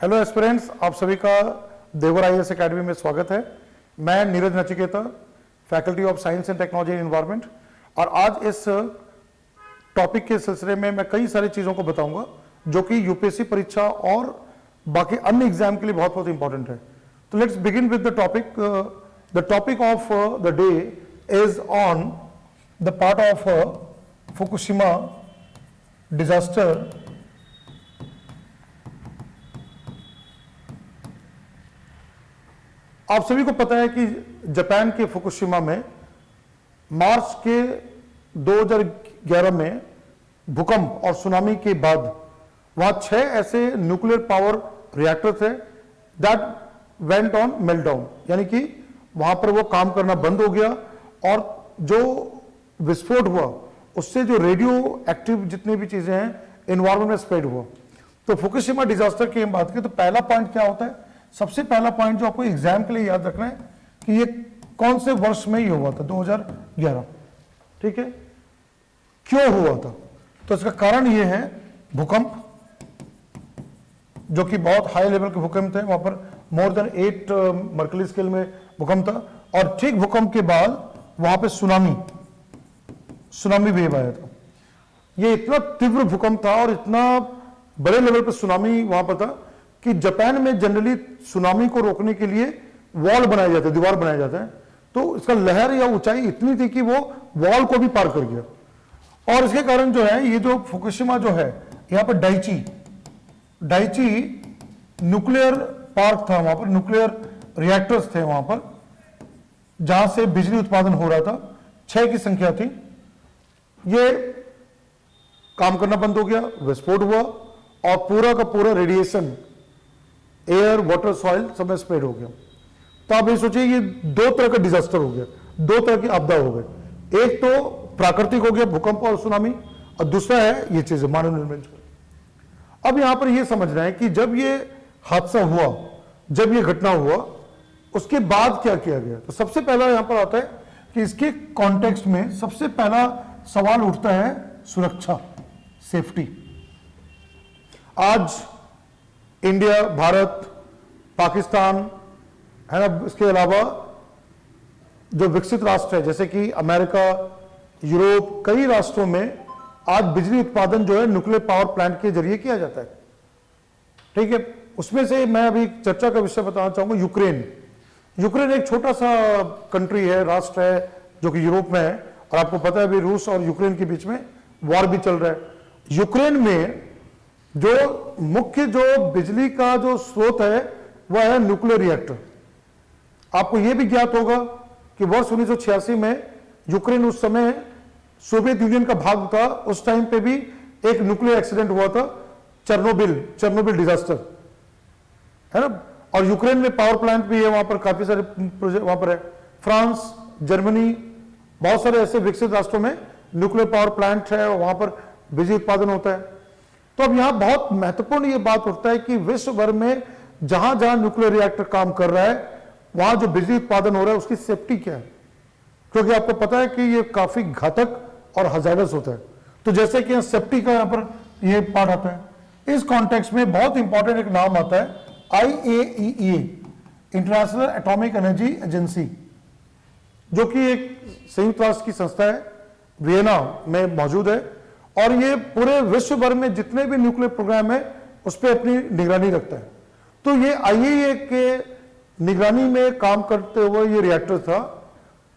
Hello aspirants, आप सभी का देवर आईएएस एकेडमी में स्वागत है। मैं Neeraj Nachiketa, faculty of science and technology and environment, और आज इस टॉपिक के सिलसिले में मैं कई सारी चीज़ों को बताऊंगा जो कि यूपीएससी परीक्षा और बाकी अन्य एग्जाम के लिए बहुत बहुत इंपॉर्टेंट है। तो let's begin with the topic. The topic of the day is on the part of Fukushima disaster आप सभी को पता है कि जापान के फुकुशिमा में मार्च के 2011 में भूकंप और सुनामी के बाद वहां 6 ऐसे न्यूक्लियर पावर रिएक्टर थे दैट वेंट ऑन मेल्टडाउन, यानी कि वहां पर वो काम करना बंद हो गया और जो विस्फोट हुआ उससे जो रेडियो एक्टिव जितनी भी चीजें हैं एनवायरमेंट में स्प्रेड हुआ। तो फुकुशिमा डिजास्टर की हम बात करें तो पहला पॉइंट क्या होता है? सबसे पहला पॉइंट जो आपको एग्जाम के लिए याद रखना है कि ये कौन से वर्ष में ये हुआ था? 2011। ठीक है, क्यों हुआ था? तो इसका कारण ये है भूकंप, जो कि बहुत हाई लेवल के भूकंप थे। वहां पर मोर देन 8 मर्कली स्केल में भूकंप था, और ठीक भूकंप के बाद वहां पे सुनामी वेव आया था। ये इतना तीव्र भूकंप था और इतना बड़े लेवल पर सुनामी वहां पर था कि जापान में जनरली सुनामी को रोकने के लिए वॉल बनाए जाते हैं, दीवार बनाए जाते हैं। तो इसका लहर या ऊंचाई इतनी थी कि वो वॉल को भी पार कर गया, और इसके कारण जो है ये जो फुकुशिमा जो है यहां पर डाइची न्यूक्लियर पार्क था, वहां पर न्यूक्लियर रिएक्टर्स थे वहां पर जहां से बिजली उत्पादन हो रहा था। 6 की संख्या थी। ये काम करना बंद हो गया, विस्फोट हुआ और पूरा का पूरा रेडिएशन एयर, वाटर, सॉइल सब में स्प्रेड हो गया। तो आप ये सोचिए ये 2 तरह का डिजास्टर हो गया, 2 तरह की आपदा हो गई। एक तो प्राकृतिक हो गया भूकंप और सुनामी, और दूसरा है ये चीजें मानव निर्मित। अब यहां पर यह समझना है कि जब ये हादसा हुआ, जब ये घटना हुआ, उसके बाद क्या किया गया। तो सबसे पहला यहां पर आता है कि इसके कॉन्टेक्स्ट में सबसे पहला सवाल उठता है सुरक्षा, सेफ्टी। आज इंडिया, भारत, पाकिस्तान है ना, इसके अलावा जो विकसित राष्ट्र है जैसे कि अमेरिका, यूरोप, कई राष्ट्रों में आज बिजली उत्पादन जो है न्यूक्लियर पावर प्लांट के जरिए किया जाता है। ठीक है, उसमें से मैं अभी चर्चा का विषय बताना चाहूंगा यूक्रेन एक छोटा सा कंट्री है, राष्ट्र है जो कि यूरोप में है, और आपको पता है अभी रूस और यूक्रेन के बीच में वॉर भी चल रहा है। यूक्रेन में जो मुख्य जो बिजली का जो स्रोत है वह है न्यूक्लियर रिएक्टर। आपको यह भी ज्ञात होगा कि वर्ष 1986 में यूक्रेन उस समय सोवियत यूनियन का भाग था। उस टाइम पे भी एक न्यूक्लियर एक्सीडेंट हुआ था, चेरनोबिल डिजास्टर, है ना। और यूक्रेन में पावर प्लांट भी है, वहां पर काफी सारे प्रोजेक्ट वहां पर है। फ्रांस, जर्मनी, बहुत सारे ऐसे विकसित राष्ट्रों में न्यूक्लियर पावर प्लांट है, वहां पर बिजली उत्पादन होता है। तो अब यहां बहुत महत्वपूर्ण ये बात उठता है कि विश्व भर में जहां जहां न्यूक्लियर रिएक्टर काम कर रहा है वहां जो बिजली उत्पादन हो रहा है उसकी सेफ्टी क्या है, क्योंकि आपको पता है कि ये काफी घातक और हजारस होता है। तो जैसे कि सेफ्टी का यहां पर ये पार्ट आता है। इस कॉन्टेक्स्ट में बहुत इंपॉर्टेंट एक नाम आता है IAEA, international atomic energy agency, जो कि एक संयुक्त राष्ट्र की संस्था है, वियना में मौजूद है, और ये पूरे विश्व भर में जितने भी न्यूक्लियर प्रोग्राम है उस पर अपनी निगरानी रखता है। तो ये IAEA के निगरानी में काम करते हुए ये रिएक्टर था।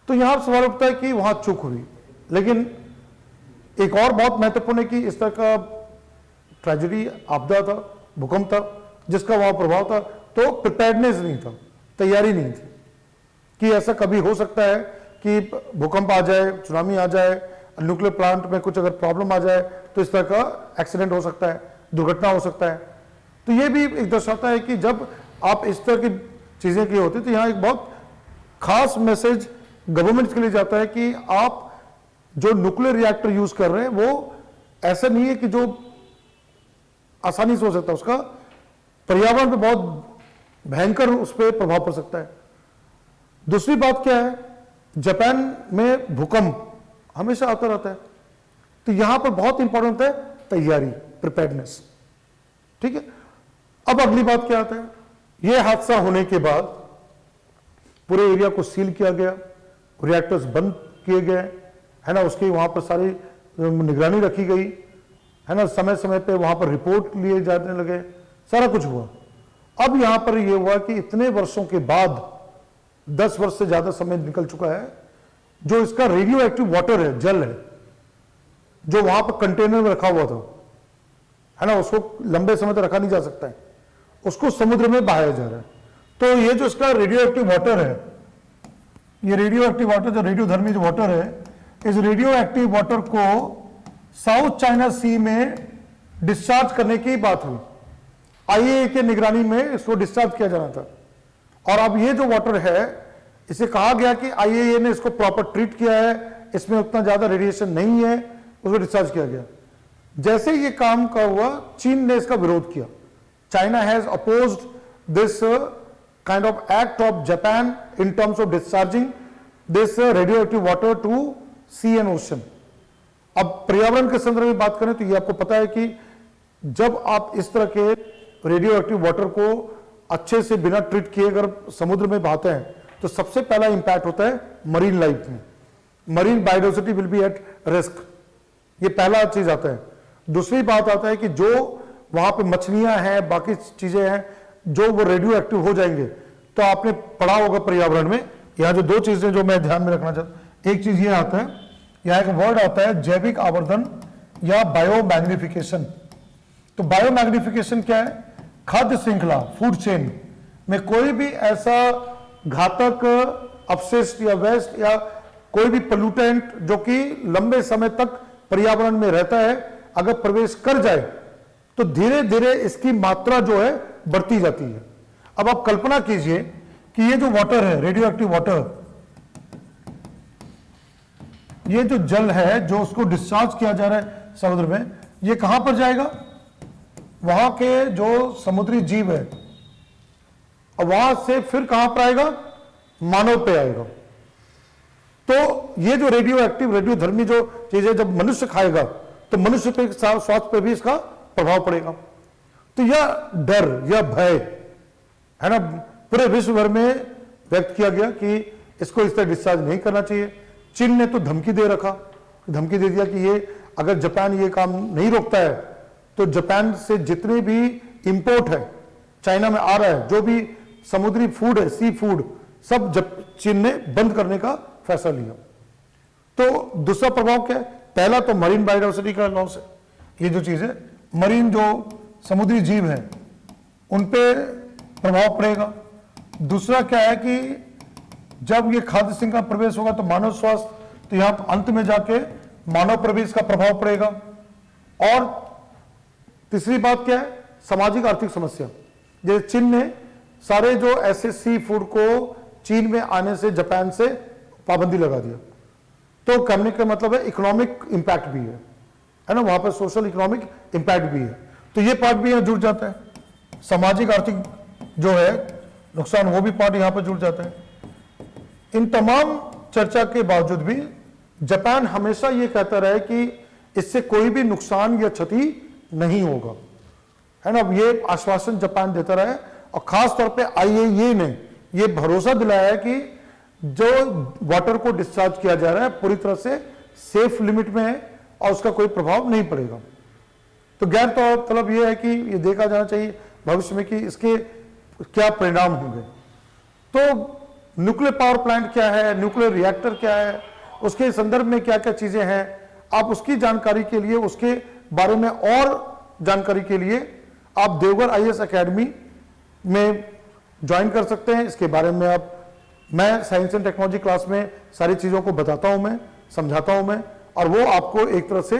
तो यहां सवाल उठता है कि वहां चूक हुई, लेकिन एक और बहुत महत्वपूर्ण है कि इस तरह का ट्रेजेडी, आपदा था, भूकंप था जिसका वहां प्रभाव था, तो प्रिपेयर्डनेस नहीं था, तैयारी नहीं थी कि ऐसा कभी हो सकता है कि भूकंप आ जाए, सुनामी आ जाए, न्यूक्लियर प्लांट में कुछ अगर प्रॉब्लम आ जाए तो इस तरह का एक्सीडेंट हो सकता है, दुर्घटना हो सकता है। तो ये भी एक दर्शाता है कि जब आप इस तरह की चीजें की होती, तो यहां एक बहुत खास मैसेज गवर्नमेंट के लिए जाता है कि आप जो न्यूक्लियर रिएक्टर यूज कर रहे हैं वो ऐसा नहीं है कि जो आसानी से हो सकता है, उसका पर्यावरण पे बहुत भयंकर उस पर प्रभाव पड़ सकता है। दूसरी बात क्या है, जापान में भूकंप हमेशा आता रहता है, तो यहां पर बहुत इंपॉर्टेंट है तैयारी, प्रिपेयर्डनेस। ठीक है, अब अगली बात क्या आता है, यह हादसा होने के बाद पूरे एरिया को सील किया गया, रिएक्टर्स बंद किए गए, है ना, उसकी वहां पर सारी निगरानी रखी गई, है ना, समय समय पे वहां पर रिपोर्ट लिए जाने लगे, सारा कुछ हुआ। अब यहां पर यह हुआ कि इतने वर्षों के बाद, 10 वर्ष से ज्यादा समय निकल चुका है, जो इसका रेडियो एक्टिव वाटर है, जल है, जो वहां पर कंटेनर में रखा हुआ था, है ना, उसको लंबे समय तक रखा नहीं जा सकता है, उसको समुद्र में बहाया जा रहा है। तो ये जो इसका रेडियो एक्टिव वाटर है, ये रेडियो एक्टिव वाटर, जो रेडियोधर्मी जो वाटर है, इस रेडियो एक्टिव वाटर को साउथ चाइना सी में डिस्चार्ज करने की बात हुई। आईएए के निगरानी में इसको डिस्चार्ज किया जाना था, और अब ये जो वाटर है, इसे कहा गया कि आईएए ने इसको प्रॉपर ट्रीट किया है, इसमें उतना ज्यादा रेडिएशन नहीं है, उसको डिस्चार्ज किया गया। जैसे ये काम का हुआ, चीन ने इसका विरोध किया। China has opposed this kind of act of Japan in terms of discharging this radioactive water to sea and ocean. अब पर्यावरण के संदर्भ में बात करें तो ये आपको पता है कि जब आप इस तरह के रेडियो एक्टिव वाटर को अच्छे से बिना ट्रीट किए अगर समुद्र में बहाते हैं तो सबसे पहला इंपैक्ट होता है मरीन लाइफ में, marine biodiversity will be at risk, ये पहला चीज आता है। दूसरी बात आता है कि जो वहां पे मछलियां हैं, बाकी चीजें हैं, जो वो रेडियो एक्टिव हो जाएंगे। तो आपने पढ़ा होगा पर्यावरण में, यहां जो दो चीजें जो मैं ध्यान में रखना चाहता, एक चीज ये आता है, यहां एक वर्ड आता है जैविक आवर्धन या बायोमैग्निफिकेशन। तो बायोमैग्निफिकेशन क्या है? खाद्य श्रृंखला, फूड चेन में कोई भी ऐसा घातक अपशिष्ट या वेस्ट या कोई भी पोल्यूटेंट जो कि लंबे समय तक पर्यावरण में रहता है, अगर प्रवेश कर जाए तो धीरे धीरे इसकी मात्रा जो है बढ़ती जाती है। अब आप कल्पना कीजिए कि ये जो वाटर है, रेडियो एक्टिव वाटर, ये जो जल है जो उसको डिस्चार्ज किया जा रहा है समुद्र में, ये कहां पर जाएगा? वहां के जो समुद्री जीव है, और वहां से फिर कहां पर आएगा? मानव पे आएगा। तो ये जो रेडियो एक्टिव, रेडियोधर्मी जो चीजें जब मनुष्य खाएगा तो मनुष्य पे, स्वास्थ्य पे भी इसका प्रभाव पड़ेगा। तो यह डर, यह भय है ना, पूरे विश्व भर में व्यक्त किया गया कि इसको इस तरह डिस्चार्ज नहीं करना चाहिए। चीन ने तो धमकी दे रखा, धमकी दे दिया कि ये अगर जापान ये काम नहीं रोकता है तो जापान से जितने भी इंपोर्ट है चाइना में आ रहा है, जो भी समुद्री फूड है, सी फूड, सब चीन ने बंद करने का फैसला लिया। तो दूसरा प्रभाव क्या है? पहला तो मरीन बायोडाइवर्सिटी का लॉस है, ये जो चीज है, मरीन जो समुद्री जीव है उन पे प्रभाव पड़ेगा। दूसरा क्या है कि जब ये खाद्य श्रृंखला प्रवेश होगा तो मानव स्वास्थ्य, तो यहां अंत में जाके मानव प्रवेश का प्रभाव पड़ेगा। और तीसरी बात क्या है? सामाजिक आर्थिक समस्या। जैसे चीन ने सारे जो ऐसे सी फूड को चीन में आने से, जापान से पाबंदी लगा दिया, तो कहने का मतलब है इकोनॉमिक इंपैक्ट भी है ना, वहां पर सोशल इकोनॉमिक इंपैक्ट भी है। तो ये पार्ट भी यहां जुड़ जाता है, सामाजिक आर्थिक जो है नुकसान, वो भी पार्ट यहां पर जुड़ जाता है। इन तमाम चर्चा के बावजूद भी जापान हमेशा ये कहता रहा है कि इससे कोई भी नुकसान या क्षति नहीं होगा, है ना, ये आश्वासन जापान देता रहा है। और खास तौर पे आईएए ने ये भरोसा दिलाया है कि जो वाटर को डिस्चार्ज किया जा रहा है पूरी तरह से सेफ लिमिट में है और उसका कोई प्रभाव नहीं पड़ेगा। तो गैर तो मतलब यह है कि ये देखा जाना चाहिए भविष्य में कि इसके क्या परिणाम होंगे। तो न्यूक्लियर पावर प्लांट क्या है, न्यूक्लियर रिएक्टर क्या है, उसके संदर्भ में क्या क्या चीजें हैं, आप उसकी जानकारी के लिए, उसके बारे में और जानकारी के लिए आप देवघर आईएएस एकेडमी में ज्वाइन कर सकते हैं। इसके बारे में आप, मैं साइंस एंड टेक्नोलॉजी क्लास में सारी चीजों को बताता हूं, मैं समझाता हूं मैं, और वो आपको एक तरह से,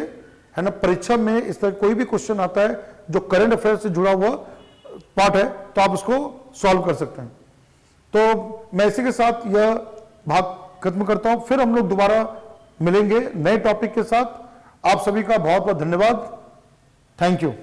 है ना, परीक्षा में इस तरह कोई भी क्वेश्चन आता है जो करंट अफेयर से जुड़ा हुआ पार्ट है तो आप उसको सॉल्व कर सकते हैं। तो मैं इसी के साथ यह भाग खत्म करता हूं, फिर हम लोग दोबारा मिलेंगे नए टॉपिक के साथ। आप सभी का बहुत बहुत धन्यवाद। Thank you.